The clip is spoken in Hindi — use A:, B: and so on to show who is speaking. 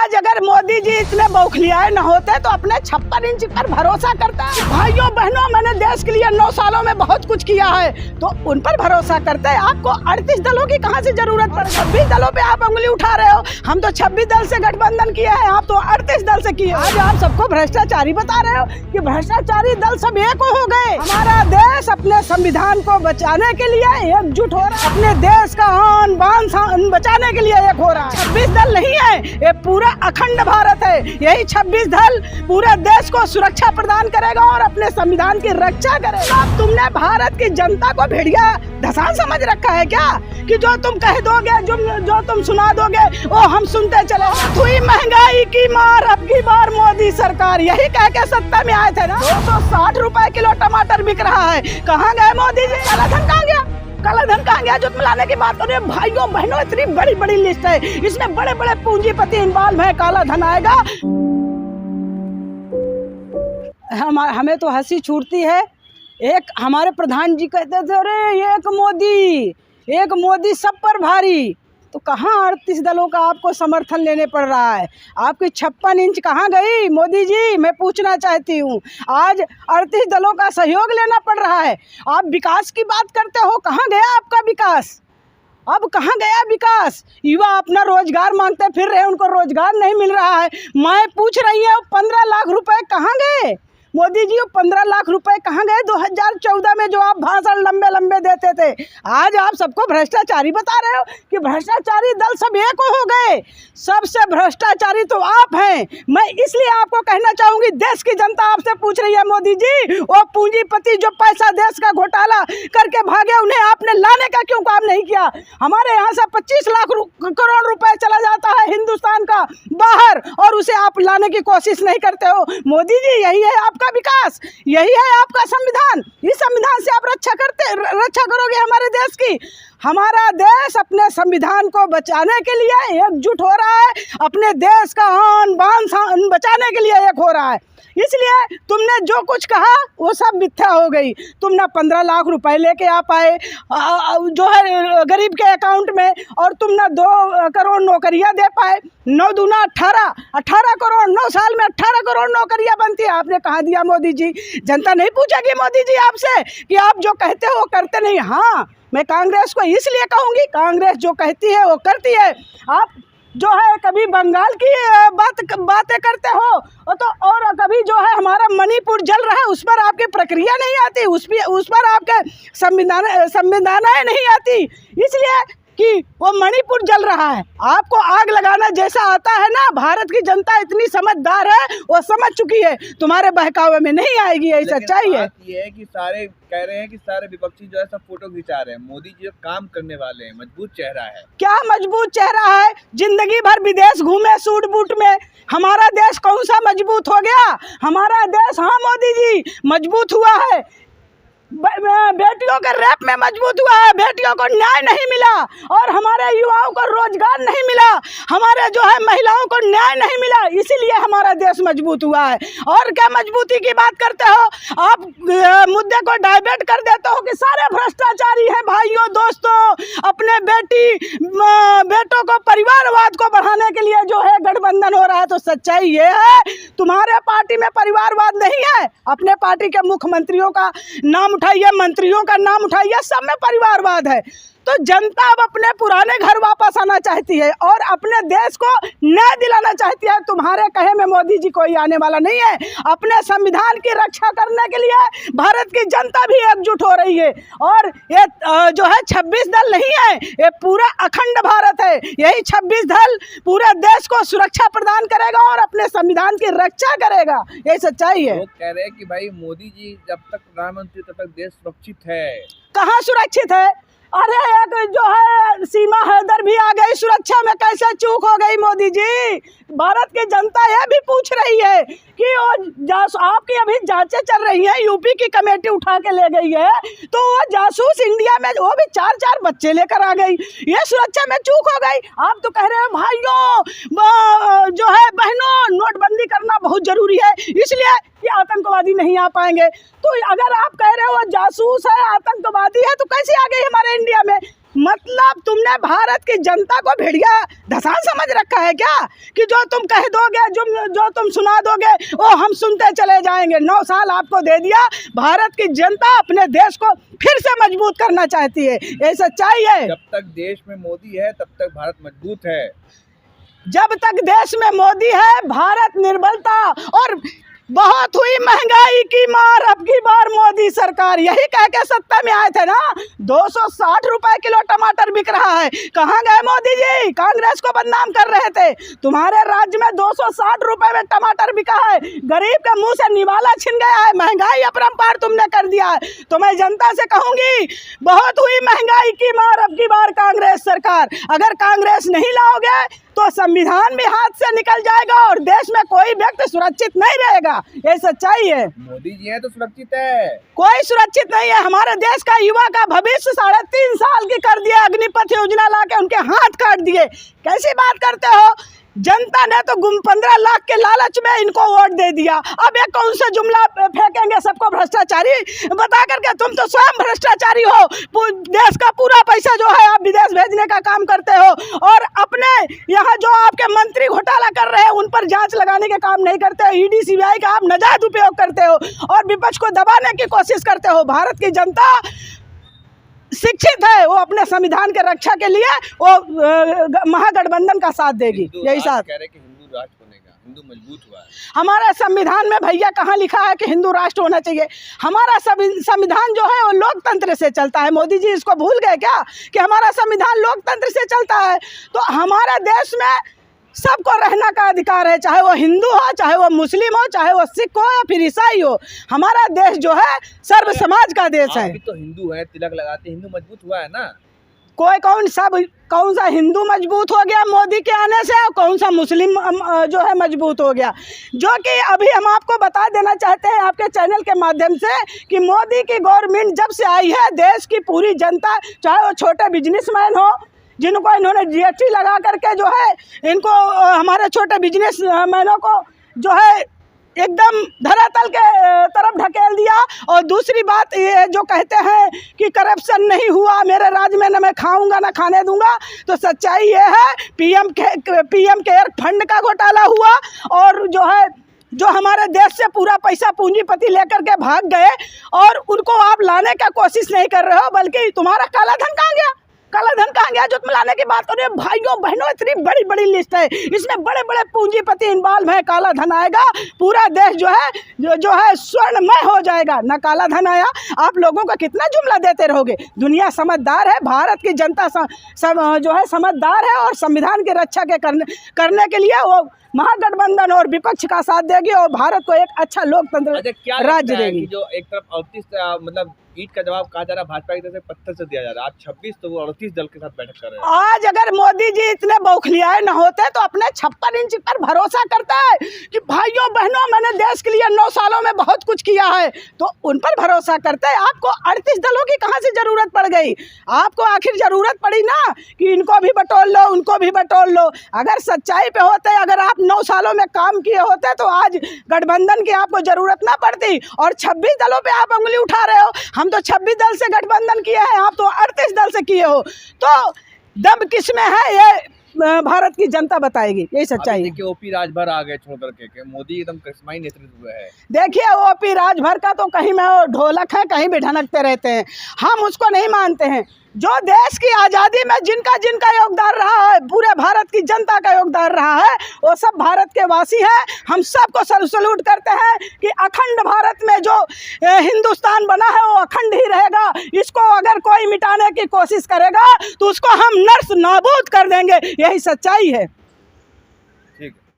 A: आज अगर मोदी जी इतने बौखलियाए न होते तो अपने 56 इंच पर भरोसा करता। भाइयों बहनों, मैंने देश के लिए 9 सालों में बहुत कुछ किया है तो उन पर भरोसा करते हैं। आपको 38 दलों की कहाँ से जरूरत पड़, 26 दलों पे आप उंगली उठा रहे हो। हम तो 26 दल से गठबंधन किए हैं, आप तो 38 दल से किए। आज आप सबको भ्रष्टाचारी बता रहे हो कि भ्रष्टाचारी दल सब एक हो गए। हमारा देश अपने संविधान को बचाने के लिए एकजुट हो रहा है, अपने देश का आन बान बचाने के लिए एक हो रहा है। 26 दल नहीं है, ये पूरा अखंड भारत है। यही 26 दल पूरे देश को सुरक्षा प्रदान करेगा और अपने संविधान की रक्षा करेगा। अब तुमने भारत की जनता को भेड़िया धसान समझ रखा है क्या कि जो तुम कह दोगे, जो तुम सुना दोगे वो हम सुनते चले। हुई महंगाई की मार अब की बार मोदी सरकार, यही कह के सत्ता में आए थे ना। 260 रुपए किलो टमाटर बिक रहा है, कहाँ गए मोदी जी? काला धन कहाँ गया? काला धन कहाँ गया जो तुम लाने की बात कर रहे हो? भाइयों बहनों, इतनी बड़ी बड़ी लिस्ट है, इसमें बड़े बड़े पूंजीपति इन्वॉल्व है। काला धन आएगा, हमें तो हंसी छूटती है। एक हमारे प्रधान जी कहते थे, अरे एक मोदी सब पर भारी। तो कहाँ 38 दलों का आपको समर्थन लेने पड़ रहा है? आपकी 56 इंच कहाँ गई मोदी जी? मैं पूछना चाहती हूँ। आज 38 दलों का सहयोग लेना पड़ रहा है। आप विकास की बात करते हो, कहाँ गया आपका विकास? अब कहाँ गया विकास? युवा अपना रोजगार मांगते फिर रहे, उनको रोजगार नहीं मिल रहा है। मैं पूछ रही हूँ 15 लाख रुपए कहाँ गए मोदी जी? 15 लाख रुपए कहाँ गए 2014 में जो आप भाषण लंबे लंबे देते थे? आज आप सबको भ्रष्टाचारी बता रहे हो कि भ्रष्टाचारी दल सब एक हो गए। सबसे भ्रष्टाचारी तो आप हैं। मैं इसलिए आपको कहना चाहूंगी, देश की जनता आपसे पूछ रही है मोदी जी, वो पूंजीपति जो पैसा देश का घोटाला करके भागे, उन्हें आपने लाने का क्यों काम नहीं किया? हमारे यहाँ से 25 लाख करोड़ रुपए चला जाता है हिंदुस्तान का बाहर, और उसे आप लाने की कोशिश नहीं करते हो। मोदी जी, यही है आपका विकास, यही है आपका संविधान। इस संविधान से आप रक्षा करोगे हमारे देश की। हमारा देश अपने संविधान को बचाने के लिए एकजुट हो रहा है, अपने देश का आन बान बचाने के लिए एक हो रहा है। इसलिए तुमने जो कुछ कहा वो सब मिथ्या हो गई। तुमने 15 लाख रुपए लेके आप आए जो है गरीब के अकाउंट में, और तुमने 2 करोड़ नौकरियां दे पाए। 9 दूना 18 करोड़, 9 साल में 18 करोड़ नौकरियां बनती है। आपने कहाँ दिया मोदी जी? जनता नहीं पूछेगी मोदी जी आपसे कि आप जो कहते हो वो करते नहीं। हाँ, मैं कांग्रेस को इसलिए कहूँगी, कांग्रेस जो कहती है वो करती है। आप जो है कभी बंगाल की बातें करते हो तो, और कभी जो है हमारा मणिपुर जल रहा है उस पर आपकी प्रक्रिया नहीं आती, उस पर आपके संविधानाएं नहीं आती, इसलिए कि वो मणिपुर जल रहा है। आपको आग लगाना जैसा आता है ना, भारत की जनता इतनी समझदार है, वो समझ चुकी है, तुम्हारे बहकावे में नहीं आएगी। यही सच्चाई है।
B: ये है कि सारे कह रहे हैं कि सारे विपक्षी जो है सब फोटो खिंचा रहे हैं। मोदी जी काम करने वाले हैं, मजबूत चेहरा है।
A: क्या मजबूत चेहरा है? जिंदगी भर विदेश घूमे सूट बूट में, हमारा देश कौन सा मजबूत हो गया? हमारा देश, हाँ मोदी जी, मजबूत हुआ है। बेटियों के रेप में मजबूत हुआ है, बेटियों को न्याय नहीं मिला, और हमारे युवाओं को रोजगार नहीं मिला, हमारे जो है महिलाओं को न्याय नहीं मिला, इसीलिए हमारा देश मजबूत हुआ है। और क्या मजबूती की बात करते हो आप? मुद्दे को डाइवर्ट कर देते हो कि सारे भ्रष्टाचारी हैं। भाइयों दोस्तों, अपने बेटों को परिवारवाद को बढ़ाने के लिए जो है गठबंधन हो रहा है, तो सच्चाई ये है तुम्हारे पार्टी में परिवारवाद नहीं है। अपने पार्टी के मुख्यमंत्रियों का नाम उठाइए, मंत्रियों का नाम उठाइए, सब में परिवारवाद है। तो जनता अब अपने पुराने घर वापस आना चाहती है और अपने देश को न्याय दिलाना चाहती है। तुम्हारे कहे में मोदी जी कोई आने वाला नहीं है। अपने संविधान की रक्षा करने के लिए भारत की जनता भी एकजुट हो रही है, और ये जो है 26 दल नहीं है, ये पूरा अखंड भारत है। यही 26 दल पूरे देश को सुरक्षा प्रदान करेगा और अपने संविधान की रक्षा करेगा। यही सच्चाई है।
B: लोग कह रहे हैं कि भाई मोदी जी जब तक प्रधानमंत्री तब तक देश सुरक्षित है।
A: कहाँ सुरक्षित है? अरे एक जो है सीमा हैदर भी आ गई सुरक्षा में, कैसे चूक हो गई मोदी जी? भारत की जनता यह भी पूछ रही है कि आपकी अभी जांचें चल रही हैं, यूपी की कमेटी उठा के ले गई है, तो वो जासूस इंडिया में वो भी 4 बच्चे लेकर आ गई, ये सुरक्षा में चूक हो गई। आप तो कह रहे हैं भाइयों जो है बहनों, नोटबंदी करना बहुत जरूरी है, इसलिए कि आतंकवादी नहीं आ पाएंगे। तो अगर आप कह रहे हो जासूस है, आतंकवादी है, तो कैसे आ गई हमारे इंडिया में? मतलब तुमने भारत की जनता को भेड़िया धसान समझ रखा है क्या, कि जो तुम कह दोगे, जो तुम सुना दोगे वो हम सुनते चले जाएंगे। 9 साल आपको दे दिया, भारत की जनता अपने देश को फिर से मजबूत करना चाहती है, ये सच्चाई है।
B: जब तक देश में मोदी है तब तक भारत मजबूत है।
A: जब तक देश में मोदी है भारत निर्बलता, और बहुत हुई महंगाई की मार, अब की बार मोदी सरकार, यही कह के सत्ता में आए थे ना। 260 रुपए किलो टमाटर बिक रहा है, कहाँ गए मोदी जी? कांग्रेस को बदनाम कर रहे थे। तुम्हारे राज्य में 260 रुपए में टमाटर बिका है, गरीब के मुंह से निवाला छिन गया है, महंगाई अपरंपार तुमने कर दिया है। तो मैं जनता से कहूंगी, बहुत हुई महंगाई की मार, अब की बार कांग्रेस सरकार। अगर कांग्रेस नहीं लाओगे तो संविधान भी हाथ से निकल जाएगा और देश में कोई व्यक्ति सुरक्षित नहीं रहेगा, ये सच्चाई है।
B: मोदी जी हैं तो सुरक्षित है,
A: कोई सुरक्षित नहीं है। हमारे देश का युवा का भविष्य 3.5 साल की कर दिया, अग्निपथ योजना ला के उनके हाथ काट दिए। कैसी बात करते हो? जनता ने तो 15 लाख के लालच में इनको वोट दे दिया। अब एक कौन सा जुमला फेंकेंगे सबको भ्रष्टाचारी बता करके? तुम तो स्वयं भ्रष्टाचारी हो। देश का पूरा पैसा जो है आप विदेश भेजने का काम करते हो, और अपने यहाँ जो आपके मंत्री घोटाला कर रहे हैं उन पर जांच लगाने के काम नहीं करते हो। ईडी सीबीआई का आप नाजायज उपयोग करते हो और विपक्ष को दबाने की कोशिश करते हो। भारत की जनता शिक्षित है, वो अपने संविधान के रक्षा के लिए वो महागठबंधन का साथ देगी। यही साथ
B: कह रहे कि हिंदू राष्ट्र बनेगा, हिंदू मजबूत हुआ है।
A: हमारे संविधान में भैया कहाँ लिखा है कि हिंदू राष्ट्र होना चाहिए? हमारा संविधान जो है वो लोकतंत्र से चलता है। मोदी जी इसको भूल गए क्या कि हमारा संविधान लोकतंत्र से चलता है? तो हमारे देश में सबको रहने का अधिकार है, चाहे वो हिंदू हो, चाहे वो मुस्लिम हो, चाहे वो सिख हो या फिर ईसाई हो। हमारा देश जो है सर्व समाज का देश है।
B: आप भी तो हिंदू है, तिलक लगाते, हिंदू मजबूत हुआ है ना।
A: कौन सा हिंदू मजबूत हो गया मोदी के आने से, और कौन सा मुस्लिम जो है मजबूत हो गया? जो कि अभी हम आपको बता देना चाहते हैं आपके चैनल के माध्यम से कि मोदी की गवर्नमेंट जब से आई है, देश की पूरी जनता, चाहे वो छोटे बिजनेसमैन हो जिनको इन्होंने जीएसटी लगा करके जो है इनको हमारे छोटे बिजनेसमैनों को जो है एकदम धरातल के तरफ ढकेल दिया। और दूसरी बात ये जो कहते हैं कि करप्शन नहीं हुआ मेरे राज्य में, न मैं खाऊंगा न खाने दूंगा, तो सच्चाई ये है पीएम केयर फंड का घोटाला हुआ, और जो हमारे देश से पूरा पैसा पूंजीपति लेकर के भाग गए और उनको आप लाने का कोशिश नहीं कर रहे हो, बल्कि तुम्हारा काला धन कहाँ गया? काला धन कहाँ गया जो तुम लाने की बात कर रहे हो? भाइयों बहनों, इतनी बड़ी बड़ी लिस्ट है, इसमें बड़े बड़े पूंजीपति इन्वॉल्व है। काला धन आएगा, पूरा देश जो है स्वर्णमय हो जाएगा। ना काला धन आया, आप लोगों को कितना जुमला देते रहोगे? दुनिया समझदार है, भारत की जनता जो है समझदार है, और संविधान की रक्षा के करने के लिए वो महागठबंधन और विपक्ष का साथ देगी और भारत को एक अच्छा लोकतंत्र राज्य देगी।
B: जो एक तरफ 38 मतलब ईंट का जवाब कहा जा रहा है, भाजपा की तरफ से पत्थर से दिया जा रहा है। आप 26 तो वो 38 दल के साथ बैठक कर रहे हैं।
A: आज अगर मोदी जी इतने बौखलियाए न होते तो अपने 56 इंच पर भरोसा करता है कि भाइयों बहनों मैंने देश के लिए 9 सालों में बहुत कुछ किया है, तो उन पर भरोसा करते हैं। आपको 38 दलों की कहाँ से जरूरत पड़ गई? आपको आखिर जरूरत पड़ी ना कि इनको भी बटोर लो, उनको भी बटोर लो। अगर सच्चाई पे होते, अगर आप 9 सालों में काम किए होते तो आज गठबंधन की आपको जरूरत ना पड़ती। और 26 दलों पे आप उंगली उठा रहे हो। हम तो 26 दल से गठबंधन किए हैं, आप तो 38 दल से किए हो। तो दम किस में है ये भारत की जनता बताएगी, यही सच्चाई है।
B: देखिए ओपी राजभर आ गए छोड़ करके, मोदी एकदम करिश्माई नेतृत्व है।
A: देखिए ओपी राजभर का तो कहीं में ढोलक है, कहीं भी ढनकते रहते हैं, हम उसको नहीं मानते हैं। जो देश की आज़ादी में जिनका योगदान रहा है, पूरे भारत की जनता का योगदान रहा है, वो सब भारत के वासी हैं। हम सबको सल्यूट करते हैं कि अखंड भारत में जो हिंदुस्तान बना है वो अखंड ही रहेगा। इसको अगर कोई मिटाने की कोशिश करेगा तो उसको हम नर्स नाबूद कर देंगे, यही सच्चाई है।
B: ठीक है।